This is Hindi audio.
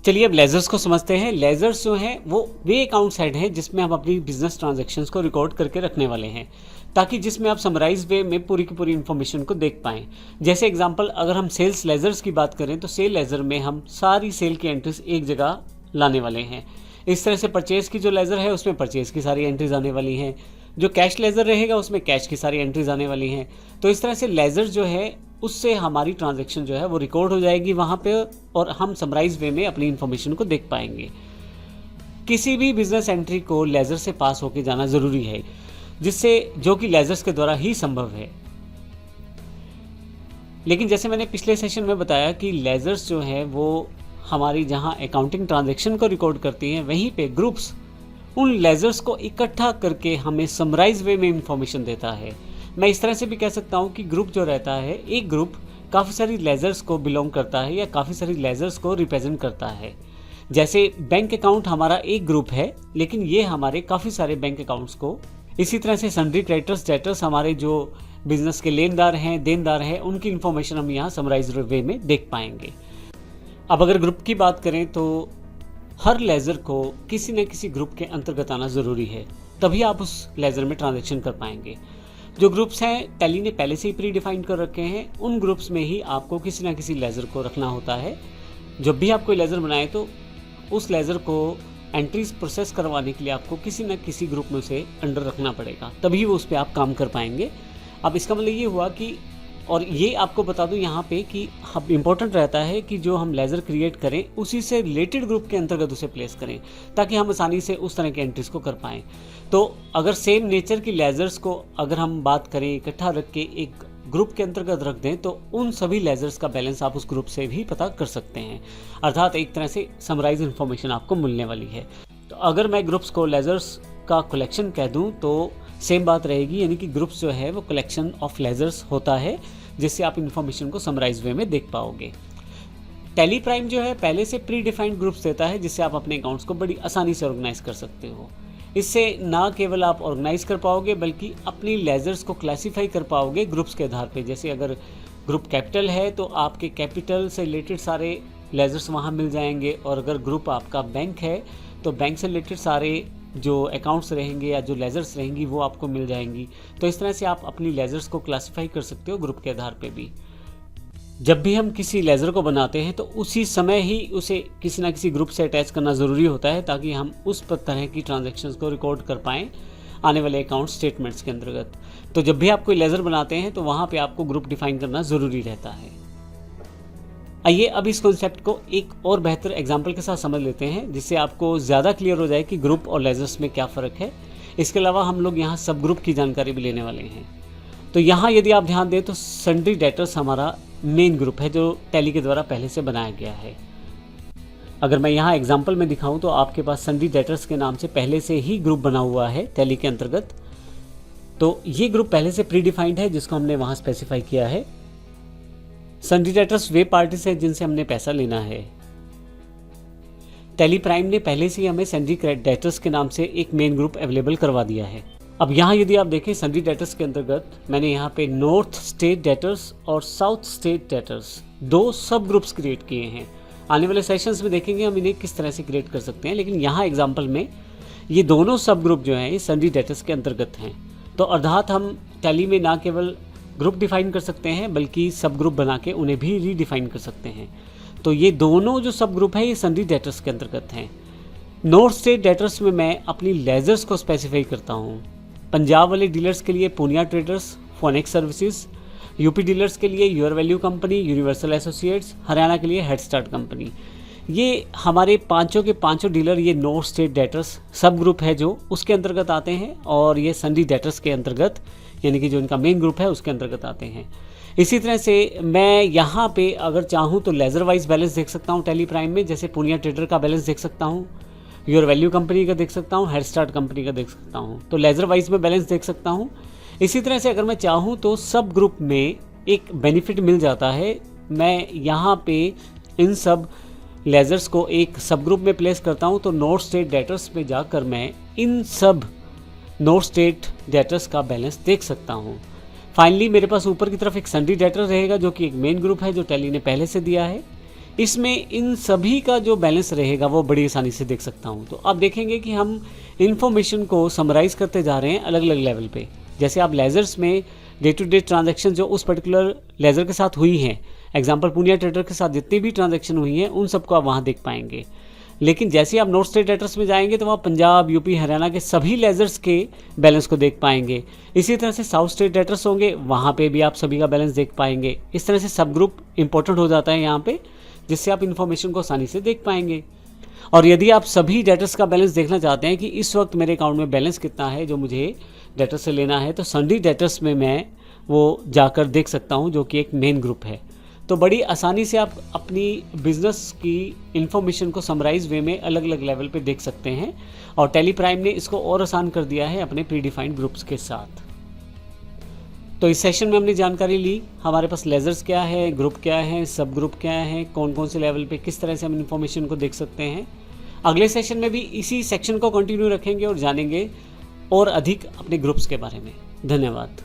चलिए अब लेजर्स को समझते हैं। लेजर्स जो हैं वो वे अकाउंट सेट हैं जिसमें हम अपनी बिजनेस ट्रांजैक्शंस को रिकॉर्ड करके रखने वाले हैं, ताकि जिसमें आप समराइज वे में पूरी की पूरी इन्फॉर्मेशन को देख पाएँ। जैसे एग्जांपल अगर हम सेल्स लेजर्स की बात करें तो सेल लेजर में हम सारी सेल की एंट्रीज एक जगह लाने वाले हैं। इस तरह से परचेज की जो लेजर है उसमें परचेज की सारी एंट्रीज आने वाली हैं, जो कैश लेजर रहेगा उसमें कैश की सारी एंट्रीज आने वाली हैं। तो इस तरह से लेजर जो है उससे हमारी ट्रांजैक्शन जो है वो रिकॉर्ड हो जाएगी वहाँ पे और हम समराइज वे में अपनी इन्फॉर्मेशन को देख पाएंगे। किसी भी बिजनेस एंट्री को लेजर से पास होके जाना ज़रूरी है, जिससे जो कि लेजर्स के द्वारा ही संभव है। लेकिन जैसे मैंने पिछले सेशन में बताया कि लेजर्स जो है वो हमारी जहाँ अकाउंटिंग ट्रांजैक्शन को रिकॉर्ड करती हैं, वहीं पे ग्रुप्स उन लेजर्स को इकट्ठा करके हमें समराइज वे में इंफॉर्मेशन देता है। मैं इस तरह से भी कह सकता हूँ कि ग्रुप जो रहता है, एक ग्रुप काफ़ी सारी लेजर्स को बिलोंग करता है या काफ़ी सारी लेजर्स को रिप्रेजेंट करता है। जैसे बैंक अकाउंट हमारा एक ग्रुप है, लेकिन ये हमारे काफ़ी सारे बैंक अकाउंट्स को, इसी तरह से सन्ड्री क्रेडिटर्स डेटर्स हमारे जो बिजनेस के लेनदार हैं, देनदार हैं, उनकी इन्फॉर्मेशन हम यहाँ समराइज वे में देख पाएंगे। अब अगर ग्रुप की बात करें तो हर लेजर को किसी न किसी ग्रुप के अंतर्गत आना ज़रूरी है, तभी आप उस लेजर में ट्रांजैक्शन कर पाएंगे। जो ग्रुप्स हैं टैली ने पहले से ही प्री डिफाइन कर रखे हैं, उन ग्रुप्स में ही आपको किसी न किसी लेजर को रखना होता है। जब भी आप कोई लेजर बनाए तो उस लेजर को एंट्रीज प्रोसेस करवाने के लिए आपको किसी न किसी ग्रुप में से अंडर रखना पड़ेगा, तभी वो उस पर आप काम कर पाएंगे। अब इसका मतलब ये हुआ कि, और ये आपको बता दूं यहाँ पे कि अब इम्पोर्टेंट रहता है कि जो हम लेज़र क्रिएट करें उसी से रिलेटेड ग्रुप के अंतर्गत उसे प्लेस करें, ताकि हम आसानी से उस तरह के एंट्रीज को कर पाएँ। तो अगर सेम नेचर की लेज़र्स को अगर हम बात करें इकट्ठा रख के एक ग्रुप के अंतर्गत रख दें तो उन सभी लेज़र्स का बैलेंस आप उस ग्रुप से भी पता कर सकते हैं, अर्थात एक तरह से समराइज इन्फॉर्मेशन आपको मिलने वाली है। तो अगर मैं ग्रुप्स को लेज़र्स का कलेक्शन कह दूं तो सेम बात रहेगी, यानी कि ग्रुप्स जो है वो कलेक्शन ऑफ लेजर्स होता है, जिससे आप इन्फॉर्मेशन को समराइज वे में देख पाओगे। टैली प्राइम जो है पहले से प्री डिफाइंड ग्रुप्स देता है, जिससे आप अपने अकाउंट्स को बड़ी आसानी से ऑर्गेनाइज कर सकते हो। इससे ना केवल आप ऑर्गेनाइज कर पाओगे बल्कि अपनी लेजर्स को क्लासीफाई कर पाओगे ग्रुप्स के आधार पे। जैसे अगर ग्रुप कैपिटल है तो आपके कैपिटल से रिलेटेड सारे लेजर्स वहाँ मिल जाएंगे, और अगर ग्रुप आपका बैंक है तो बैंक से रिलेटेड सारे जो अकाउंट्स रहेंगे या जो लेजर्स रहेंगी वो आपको मिल जाएंगी। तो इस तरह से आप अपनी लेजर्स को क्लासीफाई कर सकते हो ग्रुप के आधार पे भी। जब भी हम किसी लेज़र को बनाते हैं तो उसी समय ही उसे किसी ना किसी ग्रुप से अटैच करना ज़रूरी होता है, ताकि हम उस तरह की ट्रांजैक्शंस को रिकॉर्ड कर पाएँ आने वाले अकाउंट स्टेटमेंट्स के अंतर्गत। तो जब भी आप कोई लेज़र बनाते हैं तो वहाँ पे आपको ग्रुप डिफाइन करना ज़रूरी रहता है। आइए अब इस कॉन्सेप्ट को एक और बेहतर एग्जाम्पल के साथ समझ लेते हैं, जिससे आपको ज़्यादा क्लियर हो जाए कि ग्रुप और लेज़र्स में क्या फ़र्क है। इसके अलावा हम लोग यहाँ सब ग्रुप की जानकारी भी लेने वाले हैं। तो यहाँ यदि आप ध्यान दें तो सन्ड्री डेटर्स हमारा मेन ग्रुप है जो टैली के द्वारा पहले से बनाया गया है। अगर मैं यहाँ एग्जाम्पल में दिखाऊँ तो आपके पास सन्ड्री डेटर्स के नाम से पहले से ही ग्रुप बना हुआ है टैली के अंतर्गत। तो ये ग्रुप पहले से प्री डिफाइंड है जिसको हमने वहाँ स्पेसिफाई किया है। सन्ड्री डेटर्स वे पार्टीज है जिनसे हमने पैसा लेना है। टैली प्राइम ने पहले से ही हमें सन्ड्री डेटर्स के नाम से एक मेन ग्रुप अवेलेबल करवा दिया है। अब यहाँ यदि आप देखें सन्ड्री डेटर्स के अंतर्गत मैंने यहाँ पे नॉर्थ स्टेट डेटर्स और साउथ स्टेट डेटर्स दो सब ग्रुप्स क्रिएट किए हैं। आने वाले सेशंस में देखेंगे हम इन्हें किस तरह से क्रिएट कर सकते हैं, लेकिन यहाँ एग्जाम्पल में ये दोनों सब ग्रुप जो हैं ये सन्ड्री डेटर्स के अंतर्गत हैं। तो अर्थात हम टैली में ना केवल ग्रुप डिफाइन कर सकते हैं बल्कि सब ग्रुप बना के उन्हें भी रीडिफाइन कर सकते हैं। तो ये दोनों जो सब ग्रुप है ये सन्ड्री डेटर्स के अंतर्गत हैं। नॉर्थ स्टेट डेटर्स में मैं अपनी लेजर्स को स्पेसिफाई करता हूँ। पंजाब वाले डीलर्स के लिए Poonia traders, Phonex services, UP dealers के लिए your value company, universal associates, Haryana के लिए हेड स्टार्ट कंपनी। ये हमारे पांचों के पांचों डीलर ये नॉर्थ स्टेट डेटर्स सब ग्रुप है जो उसके अंतर्गत आते हैं, और ये सन्ड्री डेटर्स के अंतर्गत यानी कि जो इनका मेन ग्रुप है उसके अंतर्गत आते हैं। इसी तरह से मैं यहाँ पे अगर चाहूँ तो लेज़र वाइज बैलेंस देख सकता हूँ टैली प्राइम में, जैसे पूनिया ट्रेडर का बैलेंस देख सकता हूँ, योर वैल्यू कंपनी का देख सकता हूँ, हेड स्टार्ट कंपनी का देख सकता हूँ। तो लेज़र वाइज में बैलेंस देख सकता हूँ। इसी तरह से अगर मैं चाहूँ तो सब ग्रुप में एक बेनिफिट मिल जाता है। मैं यहाँ पे इन सब लेज़र्स को एक सब ग्रुप में प्लेस करता हूँ, तो नॉर्थ स्टेट डेटर्स पे जाकर मैं इन सब नॉर्थ स्टेट डेटर्स का बैलेंस देख सकता हूँ। फाइनली मेरे पास ऊपर की तरफ एक सन्ड्री डेटर रहेगा जो कि एक मेन ग्रुप है जो टैली ने पहले से दिया है। इसमें इन सभी का जो बैलेंस रहेगा वो बड़ी आसानी से देख सकता हूँ। तो आप देखेंगे कि हम इन्फॉर्मेशन को समराइज़ करते जा रहे हैं अलग अलग लेवल पे। जैसे आप लेजर्स में डे टू डे ट्रांजैक्शन जो उस पर्टिकुलर लेजर के साथ हुई हैं, एग्जांपल पूनिया ट्रेडर के साथ जितनी भी ट्रांजैक्शन हुई हैं उन सबको आप वहाँ देख पाएंगे। लेकिन जैसे आप नॉर्थ स्टेट ट्रेडर्स में जाएंगे तो वहाँ पंजाब, यूपी, हरियाणा के सभी लेजर्स के बैलेंस को देख पाएंगे। इसी तरह से साउथ स्टेट ट्रेडर्स होंगे, वहाँ पे भी आप सभी का बैलेंस देख पाएंगे। इस तरह से सब ग्रुप इंपॉर्टेंट हो जाता है यहाँ पे, जिससे आप इन्फॉर्मेशन को आसानी से देख पाएंगे। और यदि आप सभी डेटर्स का बैलेंस देखना चाहते हैं कि इस वक्त मेरे अकाउंट में बैलेंस कितना है जो मुझे डेटर से लेना है, तो सन्डी डेटर्स में मैं वो जाकर देख सकता हूँ, जो कि एक मेन ग्रुप है। तो बड़ी आसानी से आप अपनी बिजनेस की इन्फॉर्मेशन को समराइज वे में अलग अलग लेवल पे देख सकते हैं। और टेली प्राइम ने इसको और आसान कर दिया है अपने प्री डिफाइंड ग्रुप्स के साथ। तो इस सेशन में हमने जानकारी ली हमारे पास लेजर्स क्या है, ग्रुप क्या है, सब ग्रुप क्या है, कौन कौन से लेवल पे किस तरह से हम इन्फॉर्मेशन को देख सकते हैं। अगले सेशन में भी इसी सेक्शन को कंटिन्यू रखेंगे और जानेंगे और अधिक अपने ग्रुप्स के बारे में। धन्यवाद।